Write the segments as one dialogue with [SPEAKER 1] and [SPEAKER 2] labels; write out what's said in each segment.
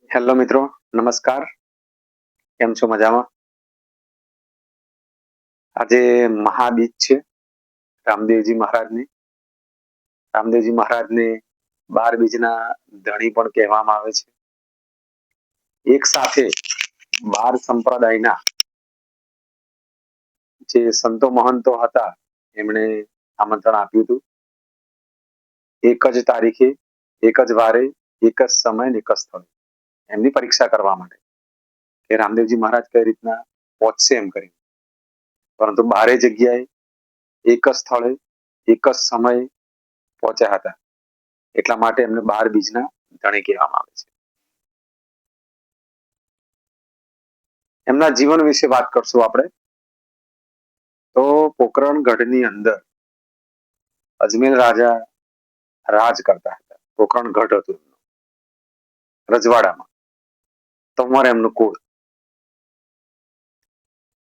[SPEAKER 1] Hello મિત્રો, નમસ્કાર. કેમ છો? મજામાં? આજે મહાબીજ છે રામદેવજી મહારાજની. રામદેવજી મહારાજને 12 બીજના ધણી પણ કહેવામાં આવે છે. એક સાથે 12 સંપ્રદાયના જે સંતો મહંતો હતા એમણે આમંત્રણ આપ્યું હતું. એક જ તારીખે, એક જ વારે, એક જ સમય ને એક જ સ્થળે એમની પરીક્ષા કરવા માટે કે રામદેવજી મહારાજ કઈ રીતના પહોંચશે એમ કરી. પરંતુ 12 જગ્યાએ એક જ સ્થળે એક જ સમયે પહોંચ્યા હતા. એટલા માટે એમને 12 બીજના ધણી કહેવામાં આવે છે. એમના જીવન વિશે વાત કરશું આપણે. તો પોકરણ ગઢની અંદર અજમેર રાજા રાજ કરતા હતા. પોકરણ ગઢ હતું રજવાડામાં. તંવર એમનું કુળ.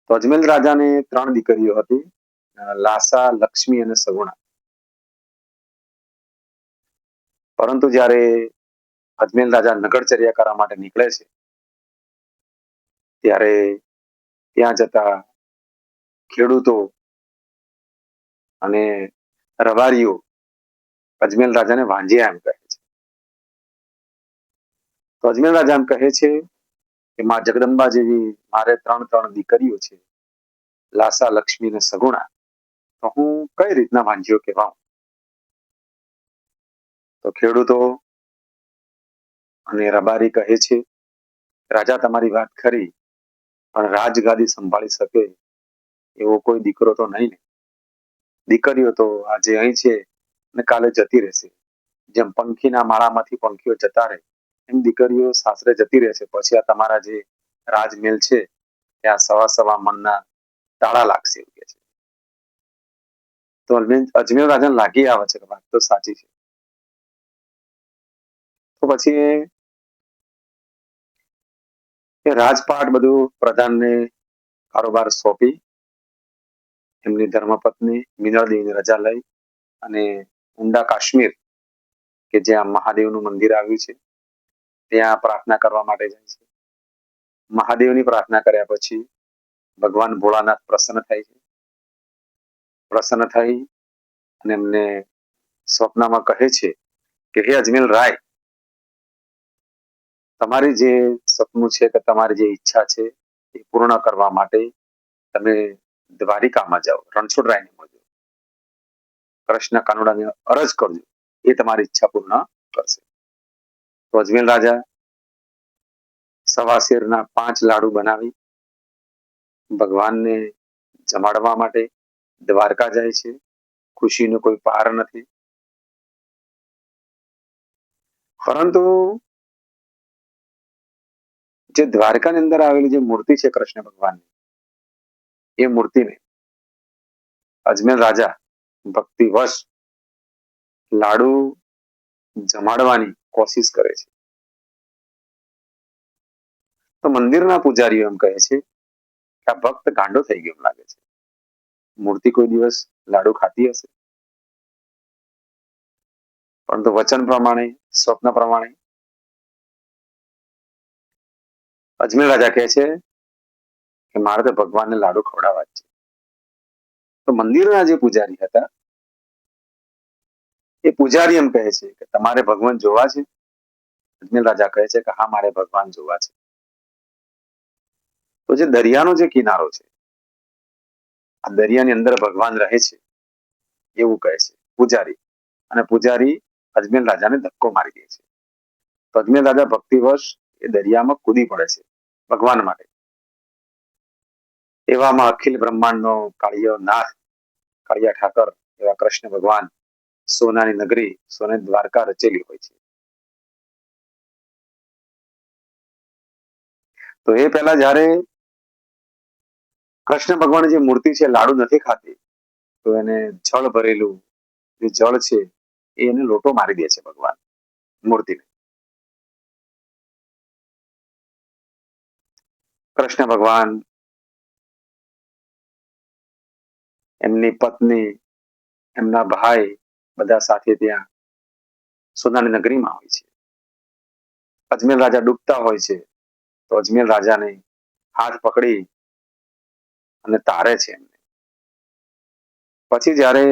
[SPEAKER 1] તો અજમેર રાજાને 3 દીકરીઓ હતી, લાસા, લક્ષ્મી અને સગુણા. પરંતુ જ્યારે અજમેર રાજા નગરચર્યા કરવા માટે નીકળે છે ત્યારે ત્યાં જતા ખેડૂતો અને રબારીઓ અજમેર રાજાને વાંજિયા એમ કહે છે. તો અજમેર રાજા એમ કહે છે કે માં જગદંબા જેવી મારે 3 દીકરીઓ છે, લાસા, લક્ષ્મી અને સગુણા. તો હું કઈ રીતના વાંજ્યો કહેવાઉં? તો ખેડૂતો અને રબારી કહે છે, રાજા તમારી વાત ખરી, પણ રાજગાદી સંભાળી શકે એવો કોઈ દીકરો તો નહીં ને. દીકરીઓ તો આજે અહીં છે ને કાલે જતી રહેશે. જેમ પંખીના માળામાંથી પંખીઓ જતા રહે એમ દીકરીઓ સાસરે જતી રહેશે. પછી આ તમારા જે રાજમહેલ છે ત્યાં સવા મણના તાળા લાગશે એવું કે છે. તો અજમેર રાજાને લાગી આવે છે કે વાત તો સાચી છે. તો પછી એ રાજપાટ બધું પ્રધાનને કારોબાર સોંપી એમની ધર્મપત્ની મિનળદેવીને રજા લઈ અને ઊંડા કાશ્મીર કે જ્યાં મહાદેવનું મંદિર આવ્યું છે ત્યાં પ્રાર્થના કરવા માટે જાય છે. મહાદેવની પ્રાર્થના કર્યા પછી ભગવાન ભોળાનાથ પ્રસન્ન થાય છે. પ્રસન્ન થઈ અને એમને સ્વપ્નમાં કહે છે કે હે અજમેર રાય, તમારી જે સપનું છે કે તમારી જે ઈચ્છા છે એ પૂર્ણ કરવા માટે તમે દ્વારિકામાં જાઓ, રણછોડરાયને મળજો, કૃષ્ણ કાનુડાને અરજ કરજો, એ તમારી ઈચ્છા પૂર્ણ કરશે. તો અજમેર રાજા સવા શેરના 5 લાડુ બનાવી ભગવાનને જમાડવા માટે દ્વારકા જાય છે. ખુશીનો કોઈ પાર નથી. પરંતુ જે દ્વારકાની અંદર આવેલી જે મૂર્તિ છે કૃષ્ણ ભગવાનની, એ મૂર્તિને અજમેર રાજા ભક્તિવશ લાડુ જમાડવાની કોશિશ કરે છે. તો મંદિરના પૂજારીઓ એમ કહે છે કે આ ભક્ત ગાંડો થઈ ગયો એમ લાગે છે. મૂર્તિ કોઈ દિવસ લાડુ ખાતી હશે? પરંતુ વચન પ્રમાણે, સ્વપ્ન પ્રમાણે અજમેર રાજા કહે છે કે મારે તો ભગવાનને લાડુ ખવડાવવા જ છે. તો મંદિરના જે પૂજારી હતા એ પૂજારી એમ કહે છે કે તમારે ભગવાન જોવા છે? અજમેર રાજા કહે છે કે હા, મારે ભગવાન જોવા છે. તો જે દરિયાનો જે કિનારો છે, આ દરિયાની અંદર ભગવાન રહે છે એવું કહે છે પૂજારી. અને પૂજારી અજમેર રાજાને ધક્કો મારી દે છે. તો અજમેર રાજા ભક્તિવશ એ દરિયામાં કૂદી પડે છે ભગવાન માટે. એવામાં અખિલ બ્રહ્માંડનો કાળિયો નાથ, કાળિયા ઠાકર એવા કૃષ્ણ ભગવાન સોનાની નગરી, સોનાની દ્વારકા રચેલી હોય છે. તો એ પહેલા જયારે કૃષ્ણ ભગવાન જે મૂર્તિ છે લાડુ નથી ખાતી, તો એને જળ ભરેલું જે જળ છે એને લોટો મારી દે છે ભગવાન મૂર્તિને. કૃષ્ણ ભગવાન, એમની પત્ની, એમના ભાઈ બધા સાથે ત્યાં સોનાની નગરીમાં હોય છે. અજમેર રાજા ડૂબતા હોય છે તો અજમેર રાજાને હાથ પકડી અને તારે છે એમને. પછી જ્યારે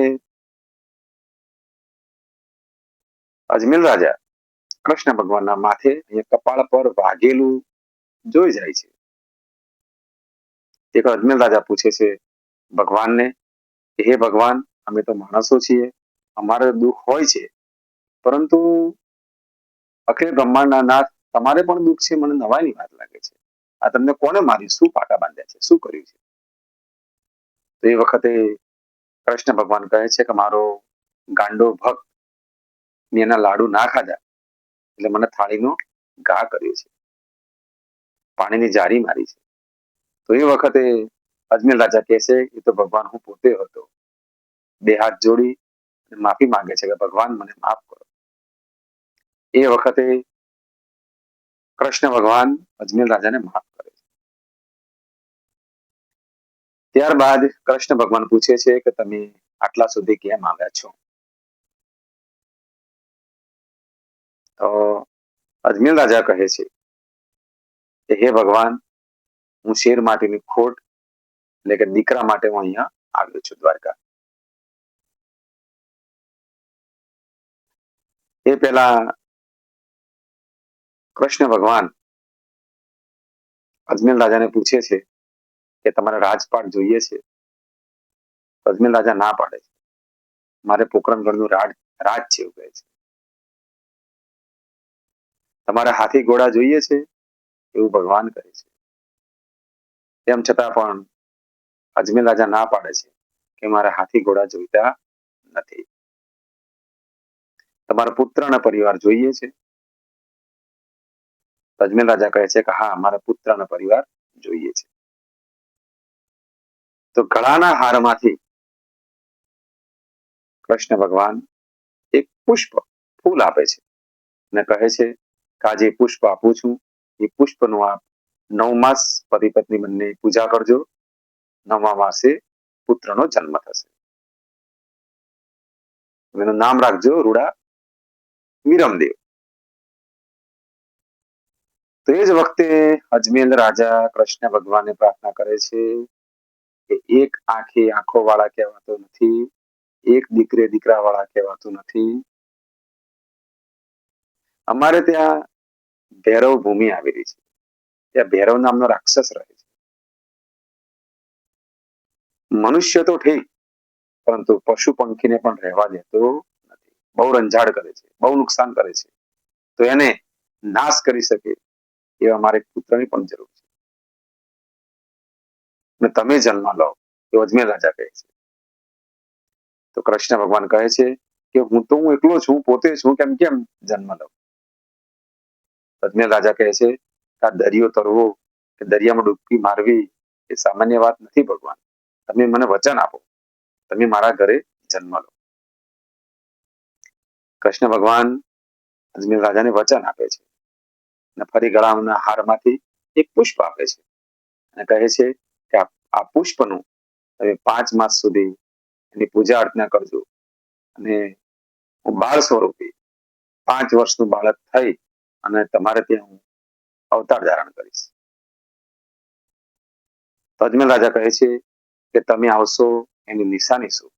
[SPEAKER 1] અજમેર રાજા કૃષ્ણ ભગવાનના માથે કપાળ પર વાગેલું જોઈ જાય છે. એક અજમેર રાજા પૂછે છે ભગવાનને, હે ભગવાન, અમે તો માણસો છીએ, અમારે દુઃખ હોય છે, પરંતુ અખિલ બ્રહ્માંડના નાથ, તમારે પણ દુઃખ છે, મને નવાઈની વાત લાગે છે. આ તમને કોને માર્યું, શું પાટા બાંધ્યા છે, શું કર્યું છે? તો એ વખતે કૃષ્ણ ભગવાન કહે છે કે મારો ગાંડો ભક્ત મેં એના લાડુ ના ખાધા એટલે મને થાળીનો ઘા કર્યો છે, પાણીની જારી મારી છે. તો એ વખતે અજમેર રાજા કહે છે એ તો ભગવાન હું પોતે હતો. બે હાથ જોડી માફી માંગે છે કે ભગવાન મને માફ કરો. એ વખતે કૃષ્ણ ભગવાન અજમેર રાજાને માફ કરે છે. ત્યારબાદ કૃષ્ણ ભગવાન પૂછે છે કે તમે આટલા સુધી કેમ આવ્યા છો? તો અજમેર રાજા કહે છે કે હે ભગવાન, હું શેર માટેની ખોટ એટલે કે દીકરા માટે હું અહીંયા આવ્યો છું દ્વારકા. એ પહેલા કૃષ્ણ ભગવાન અજમેર રાજાને પૂછે છે કે તમારે રાજપાટ જોઈએ છે? અજમેર રાજા ના પાડે છે, મારે પોકરણગઢનું રાજ છે એવું કહે છે. તમારે હાથી ઘોડા જોઈએ છે એવું ભગવાન કહે છે. તેમ છતાં પણ અજમેર રાજા ના પાડે છે કે મારે હાથી ઘોડા જોઈતા નથી. તમારા પુત્ર અને પરિવાર જોઈએ છે? અજમેર રાજા કહે છે કે હા, મારા પુત્ર અને પરિવાર જોઈએ છે. તો ગળાના હારમાંથી કૃષ્ણ ભગવાન એક પુષ્પ, ફૂલ આપે છે અને કહે છે કે આ જે પુષ્પ આપું છું એ પુષ્પનું આપ 9 માસ પતિ પત્ની બંને પૂજા કરજો. 9મા માસે પુત્રનો જન્મ થશે. એનું નામ રાખજો રૂડા વિરમદેવ. તો એ જ વખતે અજમેર રાજા કૃષ્ણ ભગવાનને પ્રાર્થના કરે છે કે એક આંખે આંખો વાળા કહેવાતો નથી, એક દીકરે દીકરા વાળા કહેવાતું નથી. અમારે ત્યાં ભૈરવ ભૂમિ આવેલી છે, ત્યાં ભૈરવ નામનો રાક્ષસ રહે છે. મનુષ્ય તો ઠીક, પરંતુ પશુ પંખીને પણ રહેવા દેતો નથી. બહુ રંજાડ કરે છે, બહુ નુકસાન કરે છે. તો એને નાશ કરી શકે એવા મારે પુત્રની પણ જરૂર છે. ને તમે જન્મ લો, એવું અજમેર રાજા કહે છે. તો કૃષ્ણ ભગવાન કહે છે કે હું એકલો છું, પોતે છું, કેમ કેમ જન્મ લઉં? અજમેર રાજા કહે છે કે આ દરિયો તરવો કે દરિયામાં ડૂબકી મારવી એ સામાન્ય વાત નથી ભગવાન. તમે મને વચન આપો, તમે મારા ઘરે જન્મ લો. કૃષ્ણ ભગવાન અજમેર રાજાને વચન આપે છે અને ફરી ગળાના હારમાંથી એક પુષ્પ આપે છે અને કહે છે કે આ પુષ્પનું તમે 5 માસ સુધી એની પૂજા અર્ચના કરજો અને હું બાળ સ્વરૂપે 5 વર્ષનું બાળક થઈ અને તમારે ત્યાં હું અવતાર ધારણ કરીશ. તો અજમેર રાજા કહે છે કે તમે આવશો એની નિશાની શું?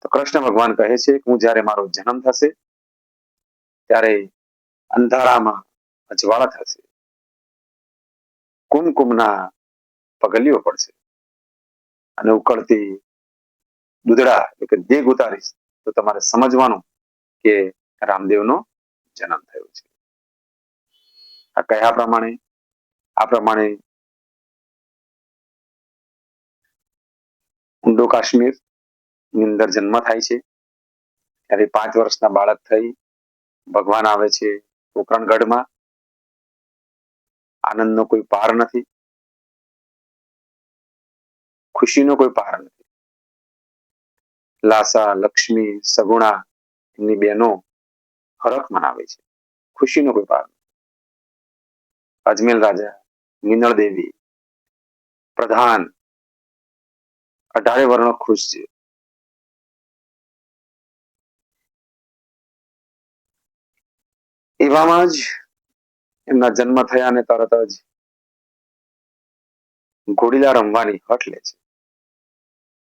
[SPEAKER 1] તો કૃષ્ણ ભગવાન કહે છે કે હું જ્યારે મારો જન્મ થશે ત્યારે અંધારામાં અજવાળા થશે, કુમકુમના પગલીઓ પડશે અને ઉકળતી દૂધડા એટલે કે દેગ ઉતારીશ તો તમારે સમજવાનું કે રામદેવનો જન્મ થયો છે. આ કહ્યા પ્રમાણે ઊંડો કાશ્મીર ની અંદર જન્મ થાય છે. ત્યારે 5 વર્ષના બાળક થઈ ભગવાન આવે છે પોકરણગઢમાં. આનંદનો કોઈ પાર નથી, ખુશીનો કોઈ પાર નથી. લાસા, લક્ષ્મી, સગુણા એમની બહેનો હરખ મનાવે છે, ખુશીનો કોઈ પાર નથી. અજમેર રાજા, મિનળ દેવી, પ્રધાન 18 વર્ણો ખુશ છે. એવામાં જ એમના જન્મ થયા અને તરત જ ઘોડીલા રમવાની હઠ લે છે.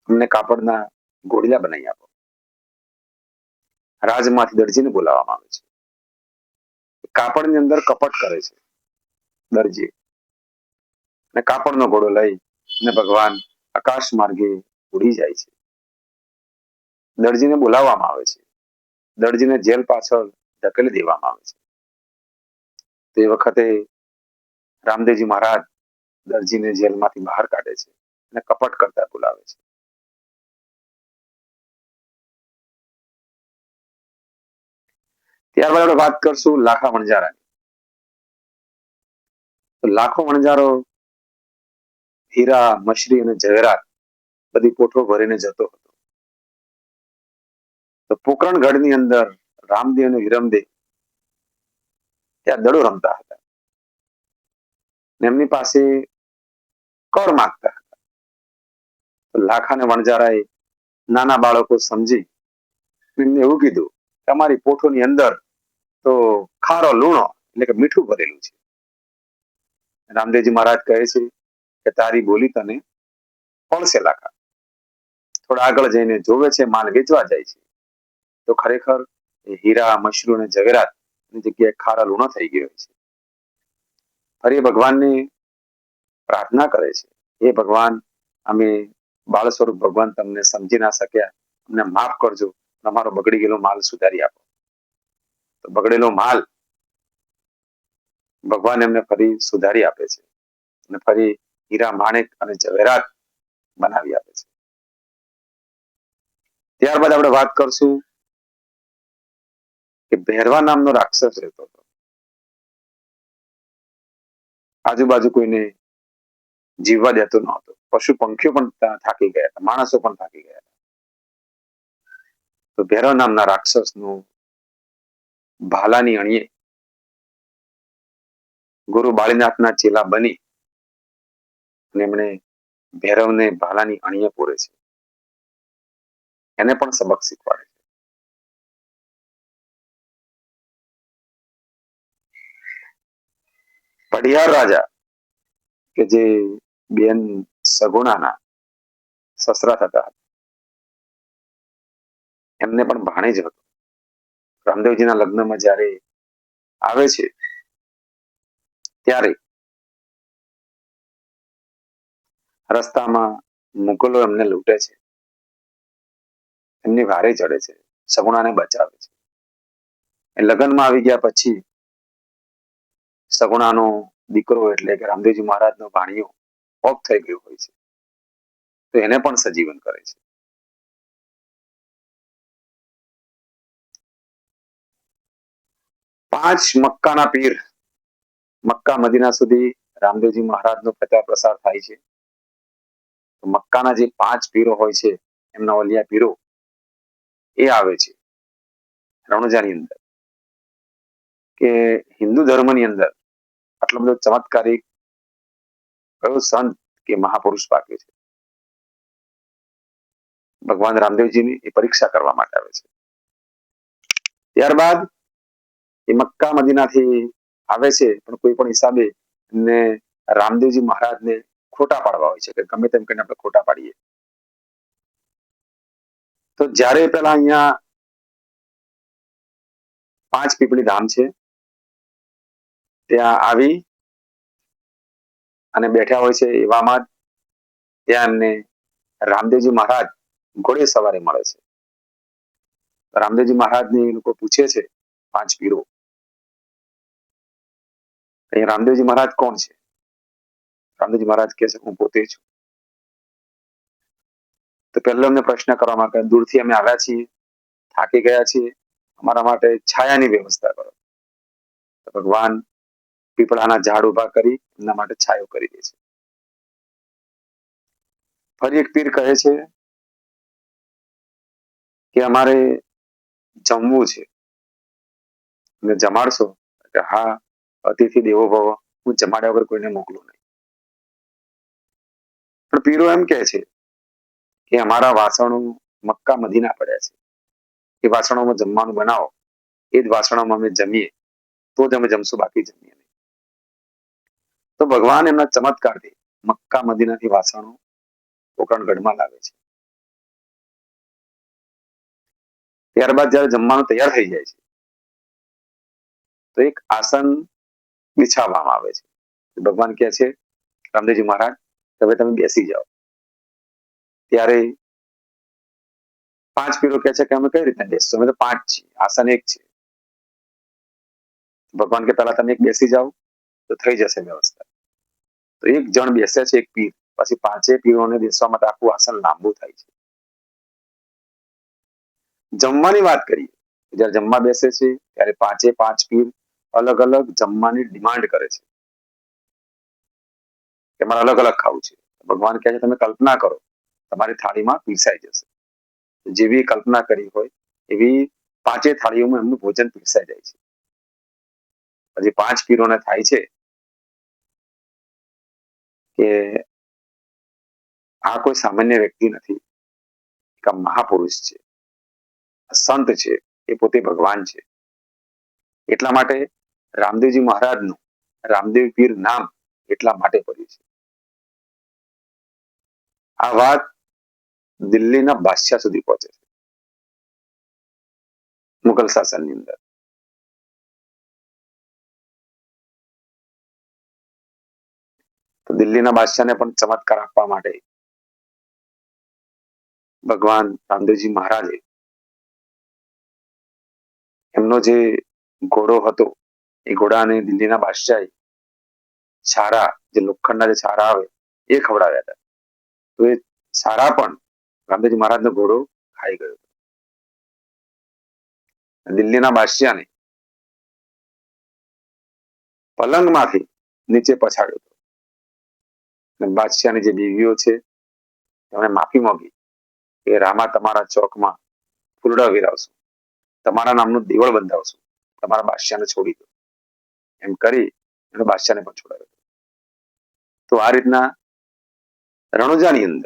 [SPEAKER 1] અમને કાપડના ઘોડીલા બનાવી આપો. રાજમાંથી દરજીને બોલાવવામાં આવે છે. કાપડની અંદર કપટ કરે છે દરજી, અને કાપડનો ઘોડો લઈ અને ભગવાન આકાશ માર્ગે ઉડી જાય છે. દરજીને બોલાવવામાં આવે છે. દરજીને જેલ પાછળ ધકેલી દેવામાં આવે છે. તે વખતે રામદેવજી મહારાજ દરજીને જેલમાંથી બહાર કાઢે છે અને કપટ કરતા બોલાવે છે. ત્યારબાદ આપણે વાત કરશું લાખા વણજારાની. તો લાખો વણજારો હીરા, મશરી અને જવેરાત બધી કોઠો ભરીને જતો હતો. તો પોકરણગઢની અંદર રામદેવ અને વિરમદેવ ત્યાં દડો રમતા હતા. એમની પાસે કર માંગતા હતા. લાખા અને વણજારાએ નાના બાળકો સમજી એમને એવું કીધું, તમારી પોઠોની અંદર તો ખારો લૂણો એટલે કે મીઠું ભરેલું છે. રામદેવજી મહારાજ કહે છે કે તારી બોલી તને પડશે લાખા. થોડા આગળ જઈને જોવે છે, માલ વેચવા જાય છે, તો ખરેખર હીરા, મશરૂ અને જવેરાત ની જગ્યાએ ખારા લૂણો થઈ ગયો છે. ફરી ભગવાનને પ્રાર્થના કરે છે, હે ભગવાન, અમે બાળ સ્વરૂપ ભગવાન તમને સમજી ના શક્યા, અમને માફ કરજો, તમારો બગડી ગયેલો માલ સુધારી આપો. તો બગડેલો માલ ભગવાન એમને ફરી સુધારી આપે છે અને ફરી હીરા, માણેક અને જવેરાત બનાવી આપે છે. ત્યારબાદ આપણે વાત કરશું કે ભેરવા નામનો રાક્ષસ રહેતો હતો. આજુબાજુ કોઈને જીવવા દેતો નહોતો. પશુ પંખીઓ પણ થાકી ગયા હતા, માણસો પણ થાકી ગયા હતા. તો ભૈરવ નામના રાક્ષસનું ભાલાની અણીએ ગુરુ બાળીનાથના ચેલા બની અને એમણે ભૈરવને ભાલાની અણીએ પૂરે છે. એને પણ સબક શીખવાડે છે. પઢિયાર રાજા કે જે બેન સગુણાના સસરા થતા હતા, એમને પણ ભાણેજ હતો. રામદેવજીના લગ્નમાં જ્યારે આવે છે ત્યારે રસ્તામાં મુગલો એમને લૂંટે છે, એમની વારે ચડે છે, સગુણાને બચાવે છે. લગ્નમાં આવી ગયા પછી સગુણાનો દીકરો એટલે કે રામદેવજી મહારાજનો ભાણિયો ઓફ થઈ ગયો હોય છે, તો એને પણ સજીવન કરે છે. પાંચ મક્કાના પીર મક્કા મદીના સુધી રામદેવજી મહારાજનો પ્રચાર પ્રસાર થાય છે. મક્કાના જે પાંચ પીરો હોય છે, એમના ઓલિયા પીરો એ આવે છે રણુજાની અંદર. કે હિન્દુ ધર્મની અંદર આટલો બધો ચમત્કારિક કયો સંત કે મહાપુરુષ પાક્યો છે? ભગવાન રામદેવજીની એ પરીક્ષા કરવા માટે આવે છે. ત્યારબાદ એ મક્કા મદીનાથી આવે છે, પણ કોઈ પણ હિસાબે એમને રામદેવજી મહારાજને ખોટા પાડવા હોય છે કે ગમે તેમ કરીને આપણે ખોટા પાડીએ. તો જ્યારે પેલા અહીંયા પાંચ પીપળી ધામ છે, ત્યાં આવી અને બેઠા હોય છે, એવામાં ત્યાં એમને રામદેવજી મહારાજ ઘોડે સવારે મળે છે. રામદેવજી મહારાજને એ લોકો પૂછે છે, પાંચ પીરો, રામદેવજી મહારાજ કોણ છે? રામદેવજી મહારાજ કહે છે, હું પોતે છું. તો પહેલો અમને પ્રશ્ન કરવામાં આવે, દૂરથી અમે આવ્યા છીએ, થાકી ગયા છીએ, અમારા માટે છાયાની વ્યવસ્થા કરો. ભગવાન પીપળાના ઝાડ ઉભા કરી એમના માટે છાયો કરી દે છે. ફરી એક પીર કહે છે કે અમારે જમવું છે, ને જમાડશો? કે હા, અતિથિ દેવો ભવ, હું જમાડ્યા વગર કોઈને મોકલું નહીં. પણ પીરો એમ કે છે કે અમારા વાસણો મક્કા મદીના પડ્યા છે, એ વાસણોમાં જમવાનું બનાવો, એ જ વાસણોમાં અમે જમીએ, તો જ અમે જમશું, બાકી જમીએ નહીં. તો ભગવાન એમના ચમત્કારથી મક્કા મદીનાથી વાસણો પોકરણગઢમાં લાવે છે. ત્યારબાદ જયારે જમવાનું તૈયાર થઈ જાય છે તો એક આસન બિછાવવામાં આવે છે. ભગવાન કહે છે રામદેવજી મહારાજ હવે તમે બેસી જાઓ. ત્યારે 5 પીરો કહે છે કે અમે કઈ રીતના બેસશું, અમે તો 5 છીએ, આસન એક છે. ભગવાન કે પહેલા તમે એક બેસી જાઓ તો થઈ જશે વ્યવસ્થા. તો એક જણ બેસે છે, એક પીર, પછી 5 પીરોને બેસવા માટે આખું આસન લાંબુ થાય છે. જમવાની વાત કરીએ, જયારે જમવા બેસે છે ત્યારે 5 પીર અલગ અલગ જમવાની ડિમાન્ડ કરે છે કે મારે અલગ અલગ ખાવું છે. ભગવાન કહે છે તમે કલ્પના કરો તમારી થાળીમાં પીરસાઈ જશે. જેવી કલ્પના કરી હોય એવી 5 થાળીઓમાં એમનું ભોજન પીરસાઈ જાય છે. પછી 5 પીરોને થાય છે કે આ કોઈ સામાન્ય વ્યક્તિ નથી, એક મહાપુરુષ છે, સંત છે, એ પોતે ભગવાન છે. એટલા માટે રામદેવજી મહારાજનું રામદેવ પીર નામ એટલા માટે પડ્યું છે. આ વાત દિલ્હીના બાદશાહ સુધી પહોંચે છે, મુઘલ શાસનની અંદર. તો દિલ્હીના બાદશાહને પણ ચમત્કાર આપવા માટે ભગવાન રામદેવજી મહારાજે એમનો જે ઘોડો હતો એ ઘોડાને દિલ્હીના બાદશાહે છારા, જે લોખંડના જે છારા આવે એ ખવડાવ્યા હતા. તો એ છારા પણ રામદેવજી મહારાજનો ઘોડો ખાઈ ગયો. દિલ્હીના બાદશાહને પલંગમાંથી નીચે પછાડ્યો હતો. બાદશાહની જે બીવીઓ છે તેમણે માફી માંગી કે રામા તમારા ચોકમાં ફૂલડા વેરાવશું, તમારા નામનું દેવળ બંધાવશું, તમારા બાદશાહને છોડી દો. એમ કરી અને બાદશાહને પણ છોડાવ્યો. તો આ રીતના રણુજાની અંદર